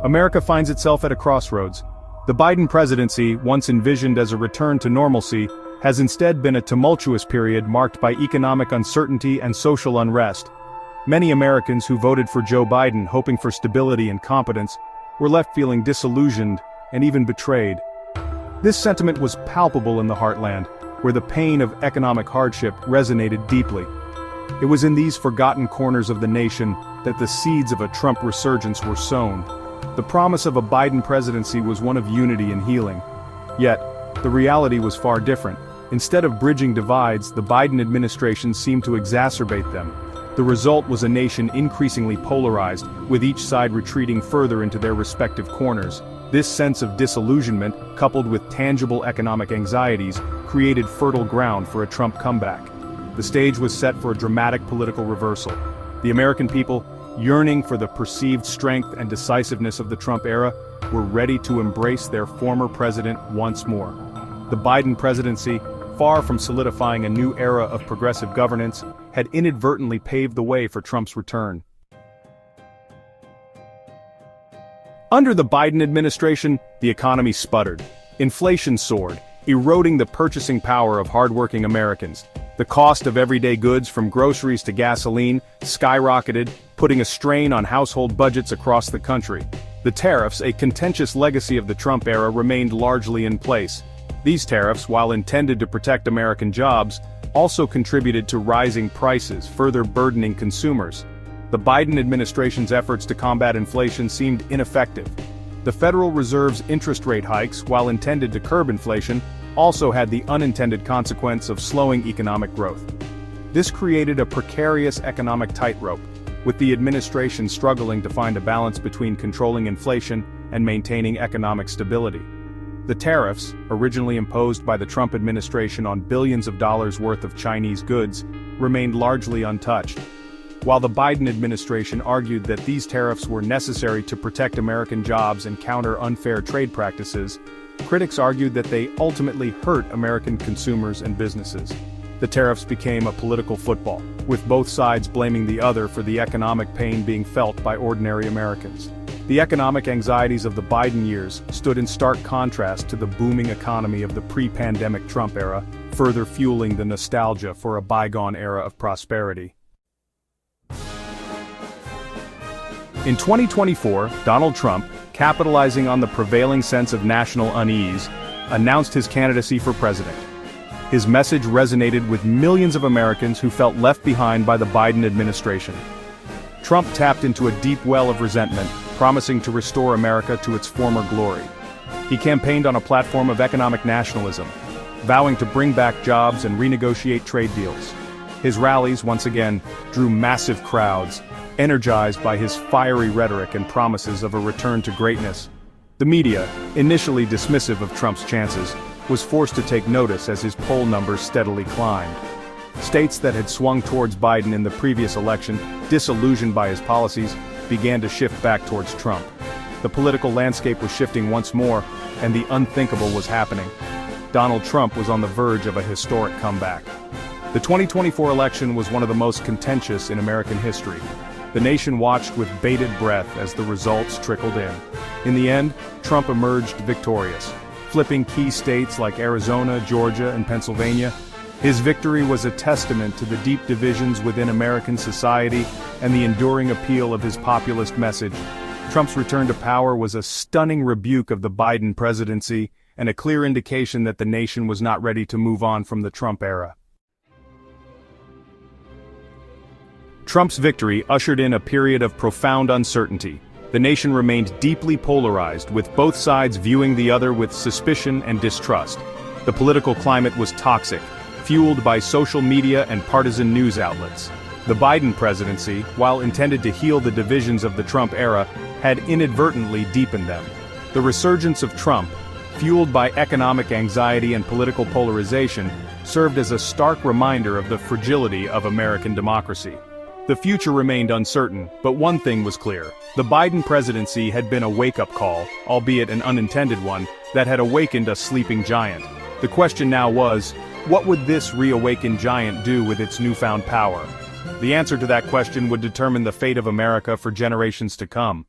America finds itself at a crossroads. The Biden presidency, once envisioned as a return to normalcy, has instead been a tumultuous period marked by economic uncertainty and social unrest. Many Americans who voted for Joe Biden hoping for stability and competence were left feeling disillusioned and even betrayed. This sentiment was palpable in the heartland, where the pain of economic hardship resonated deeply. It was in these forgotten corners of the nation that the seeds of a Trump resurgence were sown. The promise of a Biden presidency was one of unity and healing. Yet, the reality was far different. Instead of bridging divides, the Biden administration seemed to exacerbate them. The result was a nation increasingly polarized, with each side retreating further into their respective corners. This sense of disillusionment, coupled with tangible economic anxieties, created fertile ground for a Trump comeback. The stage was set for a dramatic political reversal. The American people, yearning for the perceived strength and decisiveness of the Trump era, were ready to embrace their former president once more. The Biden presidency, far from solidifying a new era of progressive governance, had inadvertently paved the way for Trump's return. Under the Biden administration, the economy sputtered. Inflation soared, eroding the purchasing power of hardworking Americans. The cost of everyday goods from groceries to gasoline skyrocketed, putting a strain on household budgets across the country. The tariffs, a contentious legacy of the Trump era, remained largely in place. These tariffs, while intended to protect American jobs, also contributed to rising prices, further burdening consumers. The Biden administration's efforts to combat inflation seemed ineffective. The Federal Reserve's interest rate hikes, while intended to curb inflation, also had the unintended consequence of slowing economic growth. This created a precarious economic tightrope, with the administration struggling to find a balance between controlling inflation and maintaining economic stability. The tariffs, originally imposed by the Trump administration on billions of dollars worth of Chinese goods, remained largely untouched. While the Biden administration argued that these tariffs were necessary to protect American jobs and counter unfair trade practices, critics argued that they ultimately hurt American consumers and businesses. The tariffs became a political football, with both sides blaming the other for the economic pain being felt by ordinary Americans. The economic anxieties of the Biden years stood in stark contrast to the booming economy of the pre-pandemic Trump era, further fueling the nostalgia for a bygone era of prosperity. In 2024, Donald Trump, capitalizing on the prevailing sense of national unease, announced his candidacy for president. His message resonated with millions of Americans who felt left behind by the Biden administration. Trump tapped into a deep well of resentment, promising to restore America to its former glory. He campaigned on a platform of economic nationalism, vowing to bring back jobs and renegotiate trade deals. His rallies, once again, drew massive crowds, energized by his fiery rhetoric and promises of a return to greatness. The media, initially dismissive of Trump's chances, was forced to take notice as his poll numbers steadily climbed. States that had swung towards Biden in the previous election, disillusioned by his policies, began to shift back towards Trump. The political landscape was shifting once more, and the unthinkable was happening. Donald Trump was on the verge of a historic comeback. The 2024 election was one of the most contentious in American history. The nation watched with bated breath as the results trickled in. In the end, Trump emerged victorious, flipping key states like Arizona, Georgia, and Pennsylvania. His victory was a testament to the deep divisions within American society and the enduring appeal of his populist message. Trump's return to power was a stunning rebuke of the Biden presidency and a clear indication that the nation was not ready to move on from the Trump era. Trump's victory ushered in a period of profound uncertainty. The nation remained deeply polarized, with both sides viewing the other with suspicion and distrust. The political climate was toxic, fueled by social media and partisan news outlets. The Biden presidency, while intended to heal the divisions of the Trump era, had inadvertently deepened them. The resurgence of Trump, fueled by economic anxiety and political polarization, served as a stark reminder of the fragility of American democracy. The future remained uncertain, but one thing was clear. The Biden presidency had been a wake-up call, albeit an unintended one, that had awakened a sleeping giant. The question now was, what would this reawakened giant do with its newfound power? The answer to that question would determine the fate of America for generations to come.